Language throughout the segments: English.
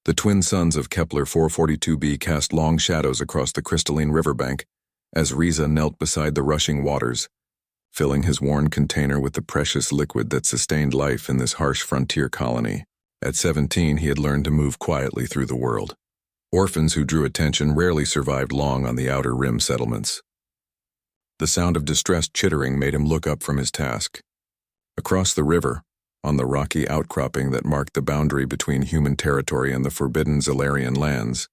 The twin suns of Kepler 442b cast long shadows across the crystalline riverbank as Riza knelt beside the rushing waters, filling his worn container with the precious liquid that sustained life in this harsh frontier colony. At 17, he had learned to move quietly through the world. Orphans who drew attention rarely survived long on the outer rim settlements. The sound of distressed chittering made him look up from his task. Across the river, on the rocky outcropping that marked the boundary between human territory and the forbidden Zalarian lands,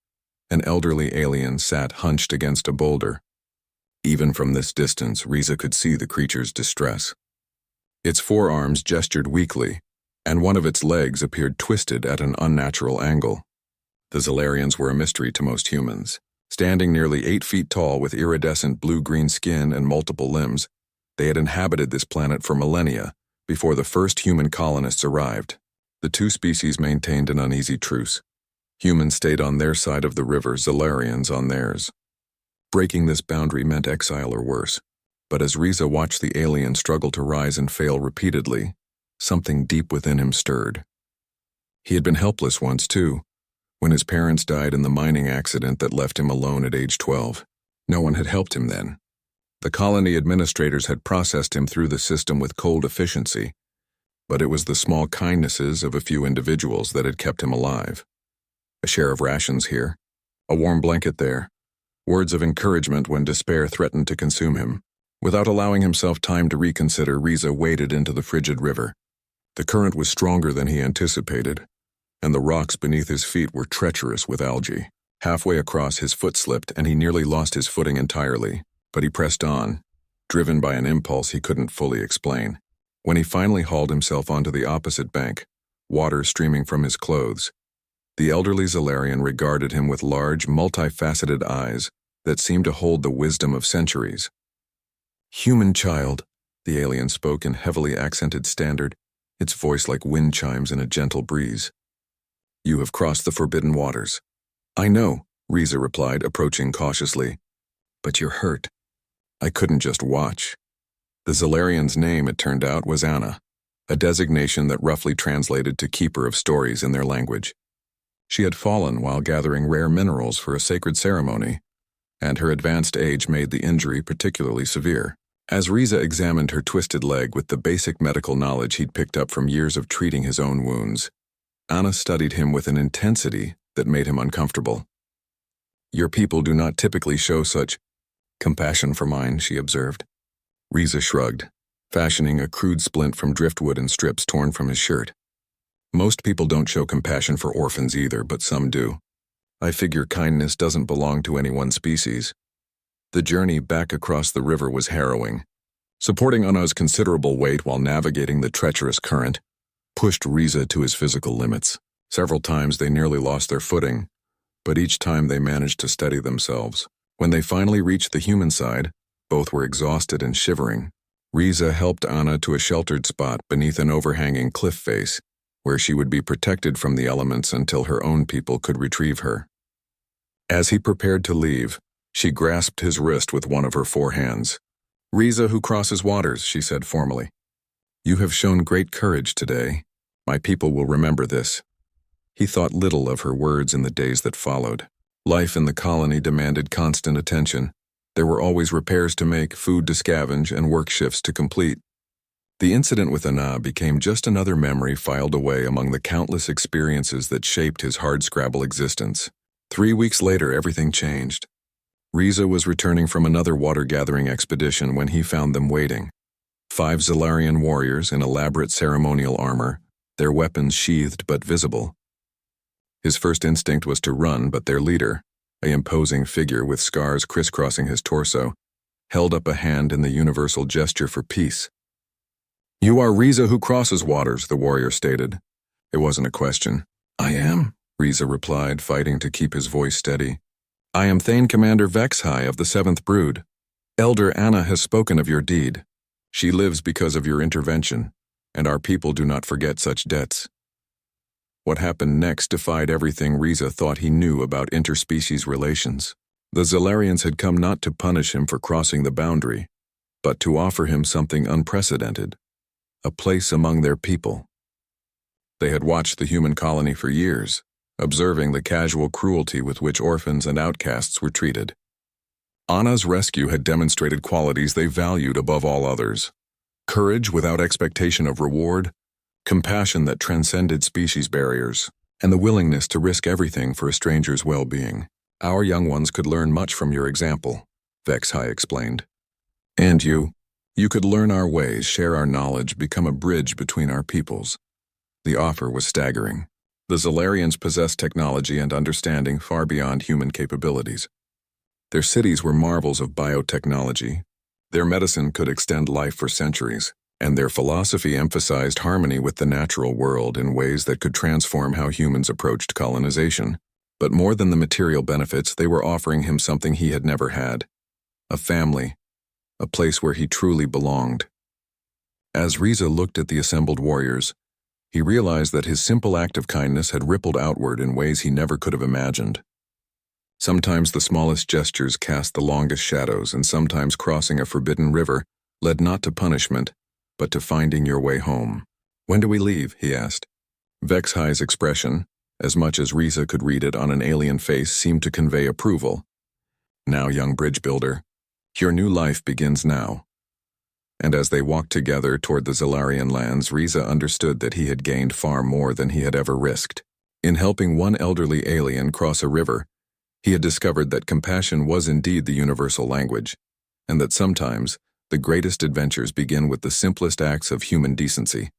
an elderly alien sat hunched against a boulder. Even from this distance, Riza could see the creature's distress. Its forearms gestured weakly, and one of its legs appeared twisted at an unnatural angle. The Zalarians were a mystery to most humans. Standing nearly 8 feet tall with iridescent blue-green skin and multiple limbs, they had inhabited this planet for millennia before the first human colonists arrived. The two species maintained an uneasy truce. Humans stayed on their side of the river, Zalarians on theirs. Breaking this boundary meant exile or worse. But as Riza watched the alien struggle to rise and fail repeatedly, something deep within him stirred. He had been helpless once, too, when his parents died in the mining accident that left him alone at age 12. No one had helped him then. The colony administrators had processed him through the system with cold efficiency, but it was the small kindnesses of a few individuals that had kept him alive. A share of rations here, a warm blanket there, words of encouragement when despair threatened to consume him. Without allowing himself time to reconsider, Riza waded into the frigid river. The current was stronger than he anticipated, and the rocks beneath his feet were treacherous with algae. Halfway across, his foot slipped and he nearly lost his footing entirely, but he pressed on, driven by an impulse he couldn't fully explain. When he finally hauled himself onto the opposite bank, water streaming from his clothes, the elderly Zalarian regarded him with large, multifaceted eyes that seemed to hold the wisdom of centuries. "Human child," the alien spoke in heavily accented standard, its voice like wind chimes in a gentle breeze. "You have crossed the forbidden waters." "I know," Riza replied, approaching cautiously. "But you're hurt." "I couldn't just watch." The Zalarian's name, it turned out, was Anna, a designation that roughly translated to keeper of stories in their language. She had fallen while gathering rare minerals for a sacred ceremony, and her advanced age made the injury particularly severe. As Riza examined her twisted leg with the basic medical knowledge he'd picked up from years of treating his own wounds, Anna studied him with an intensity that made him uncomfortable. "Your people do not typically show such compassion for mine," she observed. Riza shrugged, fashioning a crude splint from driftwood and strips torn from his shirt. "Most people don't show compassion for orphans either, but some do. I figure kindness doesn't belong to any one species." The journey back across the river was harrowing. Supporting Anna's considerable weight while navigating the treacherous current pushed Riza to his physical limits. Several times they nearly lost their footing, but each time they managed to steady themselves. When they finally reached the human side, both were exhausted and shivering. Riza helped Anna to a sheltered spot beneath an overhanging cliff face, where she would be protected from the elements until her own people could retrieve her. As he prepared to leave, she grasped his wrist with one of her 4 hands. "Riza who crosses waters," she said formally. "You have shown great courage today. My people will remember this." He thought little of her words in the days that followed. Life in the colony demanded constant attention. There were always repairs to make, food to scavenge, and work shifts to complete. The incident with Anna became just another memory filed away among the countless experiences that shaped his hardscrabble existence. 3 weeks later, everything changed. Riza was returning from another water-gathering expedition when he found them waiting. 5 Zalarian warriors in elaborate ceremonial armor, their weapons sheathed but visible. His first instinct was to run, but their leader, an imposing figure with scars crisscrossing his torso, held up a hand in the universal gesture for peace. "You are Riza who crosses waters," the warrior stated. It wasn't a question. "I am," Riza replied, fighting to keep his voice steady. "I am Thane Commander Vexhai of the 7th Brood. Elder Anna has spoken of your deed. She lives because of your intervention, and our people do not forget such debts." What happened next defied everything Riza thought he knew about interspecies relations. The Zalarians had come not to punish him for crossing the boundary, but to offer him something unprecedented, a place among their people. They had watched the human colony for years, observing the casual cruelty with which orphans and outcasts were treated. Anna's rescue had demonstrated qualities they valued above all others: courage without expectation of reward, compassion that transcended species barriers, and the willingness to risk everything for a stranger's well-being. Our young ones could learn much from your example, HFY explained. And you could learn our ways, share our knowledge, become a bridge between our peoples. The offer was staggering. The Zolarians possessed technology and understanding far beyond human capabilities. Their cities were marvels of biotechnology. Their medicine could extend life for centuries, and their philosophy emphasized harmony with the natural world in ways that could transform how humans approached colonization. But more than the material benefits, they were offering him something he had never had: a family, a place where he truly belonged. As Riza looked at the assembled warriors, he realized that his simple act of kindness had rippled outward in ways he never could have imagined. Sometimes the smallest gestures cast the longest shadows, and sometimes crossing a forbidden river led not to punishment, but to finding your way home. "When do we leave?" he asked. HFY's expression, as much as Riza could read it on an alien face, seemed to convey approval. "Now, young bridge builder, your new life begins now." And as they walked together toward the Zolarian lands, Riza understood that he had gained far more than he had ever risked. In helping one elderly alien cross a river, he had discovered that compassion was indeed the universal language, and that sometimes the greatest adventures begin with the simplest acts of human decency.